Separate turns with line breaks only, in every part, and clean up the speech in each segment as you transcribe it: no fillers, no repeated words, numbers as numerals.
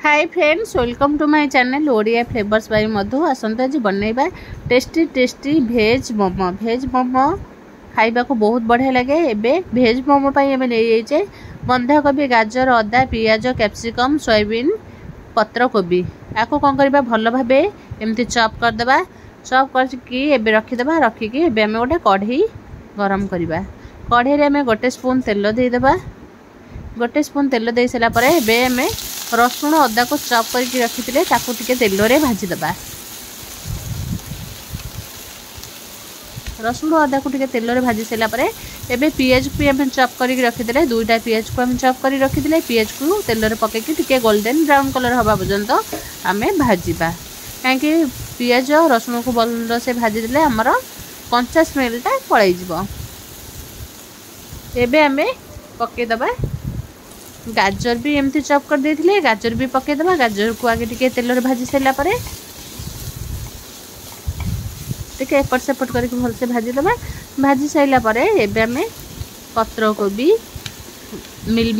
Hi friends, welcome to my channel Odia flavours by Madhu. आसंत आज बनैबा टेस्टी टेस्टी भेज मोमो खाइबा को बहुत बढ़िया लगे। एबे भेज मोमो पाई एबे नै जाइछे बंधाकोबी, गाजर, अदा, पियाज, कैप्सिकम, सोयाबीन, पत्र कोबी। आको कोन करबा भलो भाबे एमती चॉप कर देबा। चॉप करके एबे रखि देबा। रखि के एबे हमें गोटे कढ़ी गरम करबा। कढ़ी रे हमें गोटे स्पून तेल दे देबा। गोटे स्पून तेल दे सला परे एबे हमें रसुण अदा को चॉप करके रखी ताकू टिके तेल रे भाजी देबा। रसुण अदा को टिके तेल रे भाजी सला परे एबे पियाज को हम चॉप करके रखी दुईटा पियाज को हम चॉप करके रखी पियाज को तेल रे पके टिके गोल्डन ब्राउन कलर हवा पर्यंत आमे भाजीबा। कहीं पियाज रसुण को भल से भाजी देले हमर कंचा स्मेलटा पळै जिवो। एबे हमें पके दबा। गाजर भी एमती चॉप कर देथिले, गाजर भी पके दबा। गाजर को आगे टिके तेल रे भाजी सैला परे टिके एपट सेपट करके भल से भाजी दबा। भाजी सैला परे एबे हमें पत्र कोबी, मिल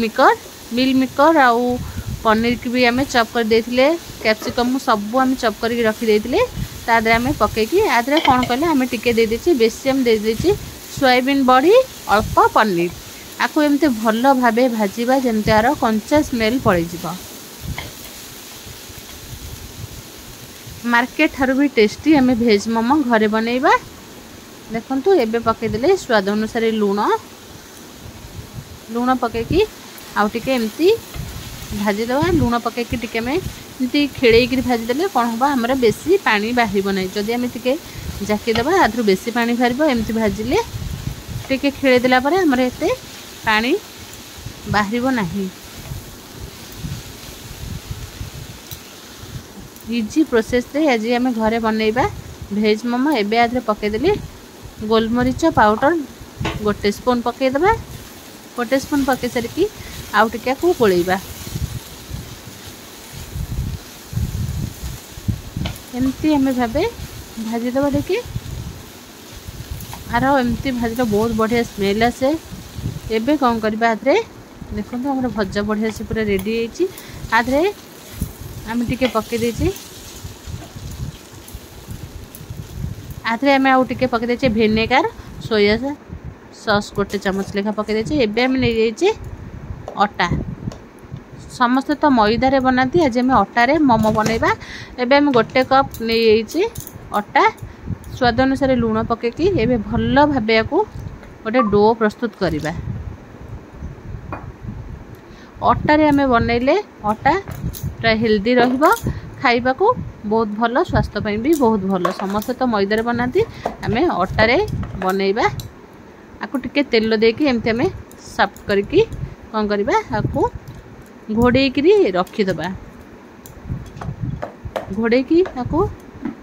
मेकर आउ पनीर की भी हमें चॉप कर देथिले। कैप्सिकम सब हमें चॉप करके रखी देथिले। तादरे हमें पके की आदरे कोन करले हमें टिके दे देछि बेसी हम दे देछि सोयाबीन बड़ी अल्प पनीर। आको एमते भलो भाबे भाजीबा जेमते आरो कंचा स्मेल पळै जिवो। मार्केट थारु भी टेस्टी हमें भेज मोमो घरे बनैबा। देखंतु एबे पके देले स्वाद अनुसार लूण पके की आउ टिके एमती भाजी दवा। लूण पके की टिके में एमती खेळै की भाजी देले कोन होबा हमरा बेसी पानी बाहिबो नै। जदि हमें टिके जाके दवा आधु बेसी पानी बाहिबो। एमती भाजीले टिके खेळै देला परे हमरा एते पानी बाहरिबो नाही। इजी प्रोसेस रे आज हमें घरे बनैबा भेज मोमो। एबे आदरे पके देली गोलमरीच पाउडर गोटे स्पून पके दबा। गोटे स्पून पके सर की आउ टिके को गोलैबा। एमती हमें भाबे भाजी दबा। देखि आरो एमती भाजी बहुत बढ़िया स्मेल आसे। एबे कौन करबा आधरे देखो तो हमर भजा बढ़िया से पूरा रेडी होईची। आधरे हम टिके पके देची। आधरे हम आउ टिके पके देची विनेगर सोया सॉस गोटे चम्मच लेखा पके देची। एबे हम नै जाईची अटा। समस्त तो मैदा रे बनाती, आज हम अटा रे मोमो बनैबा। एबे हम गोटे कप नै जाईची अटा। स्वाद अनुसार लूण पके की एबे भलो भाबे को गोटे डो प्रस्तुत करिबा। अटा रे हमें बनैले अटा पूरा हेल्दी रहिबो। खाइबा को बहुत भलो, स्वास्थ्य पई भी बहुत भलो। समस्त तो मैदा रे बनाती, हमें अटा रे बनैबा। आकु टिके तेल देकी एमते हमें सॉफ्ट करके कोन करबा आकु घोड़े की रखी दबा। घोड़े की आकु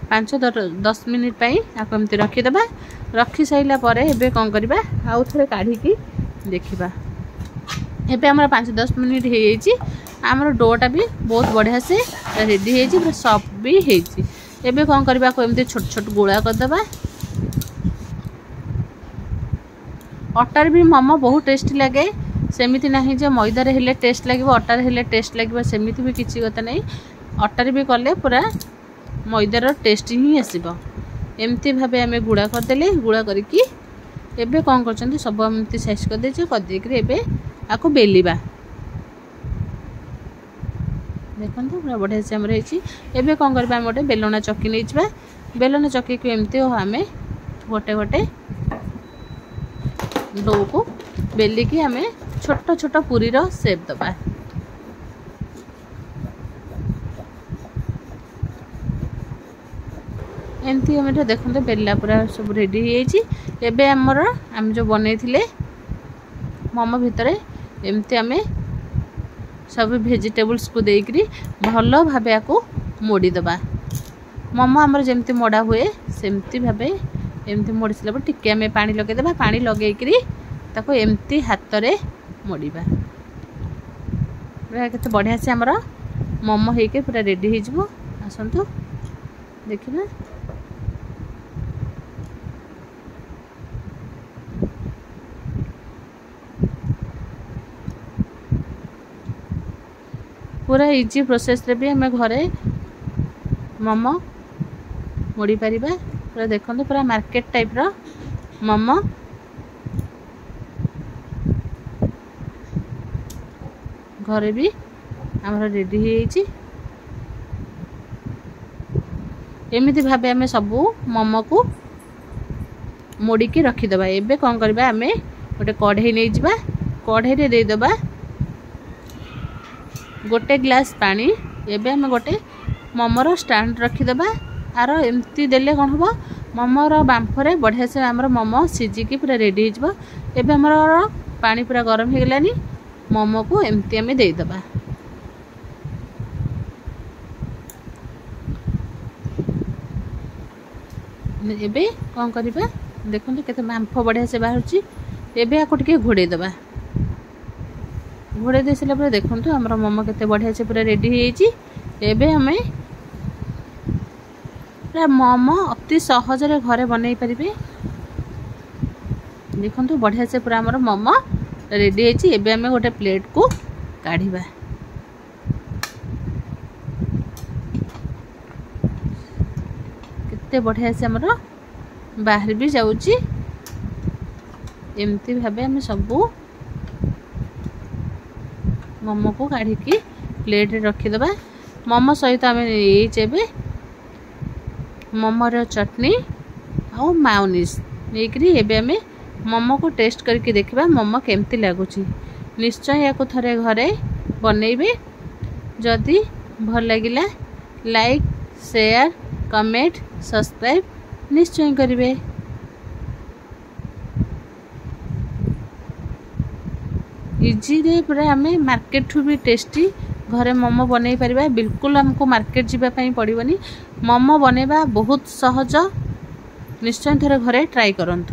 5-10 मिनिट पई आकु एमते रखी दबा। रखी सैला परे एबे कोन करबा आउ थरे काढी की देखिबा। एबे हमरा 5-10 मिनिट हे जाईची। हमर डोटा भी बहुत बढ़िया से रेडी हे जी, सॉफ्ट भी हे जी। एबे कोन करबा को एमते छोट छोट गोळा कर दबा। अटार भी मोमो बहुत टेस्टी लगे। सेमिति नाही जे मैदा रे हेले टेस्ट लागिवो, अटार हेले टेस्ट लागिवो सेमिति भी किछि गता नै। अटार भी कले पूरा मैदार टेस्ट ही आसीबो। एमती भाबे हमें गुड़ा कर देले। गुड़ा करके एबे कोन करचंती सब एमती साइज कर देचे। कर दे के एबे आको बेलिबा। देखन तो पूरा बढ़िया से हमर हेची। एबे कोन करबा हम गोटे बेलना चक्की नै छिबा। बेलना चक्की को एमती हमें गोटे गोटे डो को बेली की हमें छोटा छोटा पूरी रो शेप दबा। एमती हमें देखते बेला पूरा सब रेडी हो। एबे हम जो बनै थिले मोमो भितरे एमती हमें सब वेजिटेबल्स को देकरी भलो भाबे आको मोड़ी दबा। मोमो हमर जेमती मोड़ा हुए सेमती भाबे एमती मोड़ी सला टिके हमें पानी लगे दबा। पानी लगे करी ताको एमती हाथ रे मोड़ीबा। पूरा केते बढ़िया से हमर मोमो हे के पूरा रेडी हो जिवो। आसंतु देखिना पूरा इजी प्रोसेस रे भी आम घरे मोमो मोड़ी पारिबा। पूरा देखो पूरा मार्केट टाइप रो मोमो घरे भी आमर रेडी हो एमती भाव आम सबू मोमो को मोड़ी की रखीदबा। एबे कौन करबा आम गोटे कढ़ई नहीं जावा कढ़ई रे देदबा गोटे ग्लास पानी। एबे आम गोटे मोमोर स्टैंड रखीदबा आर एमती देले कौन हम मोमोर बांफरे बढ़िया से आमर मोमो सिझिकी पूरा रेडी हो। एबे आमर पानी पूरा गरम हो गलानी मोमो को एमती आम देदबा। एबे कौन करबा देखो केते बांफ बढ़िया से बाहर। एबे आको टिके घोड़े दबा घोड़े दे सारा देखो आमर मोमो केते बढ़िया से पूरा रेडी हो। एबे हमें पूरा मोमो अति सहज रे घरे बनई पारिबे। देखो बढ़िया से पूरा आमर मोमो रेडी हो। एबे हमें गोटे प्लेट को काढ़ीबा। केते बढ़िया से आमर बाहर भी जाउची। एमती भाबे आम सबू मोमो को काढ़ी की प्लेट रखीदबा। मोमो सहित आम ये मोमोर चटनी आ मायोनीज लेकरी एबे आम मोमो को टेस्ट करके देखिबा मोमो केमती लागुची। निश्चय या को थरे घरे बनइबे। जदि भल लागिला लाइक शेयर कमेंट सब्सक्राइब निश्चय करिवे। इजी रे पूरा आम मार्केट ठू भी टेस्टी घरे मोमो बनई पारिबा। बिल्कुल हमको मार्केट जीवा पई पड़िबनी। मोमो बनेबा बहुत सहज। निश्चय थरे घरे ट्राई करंतु।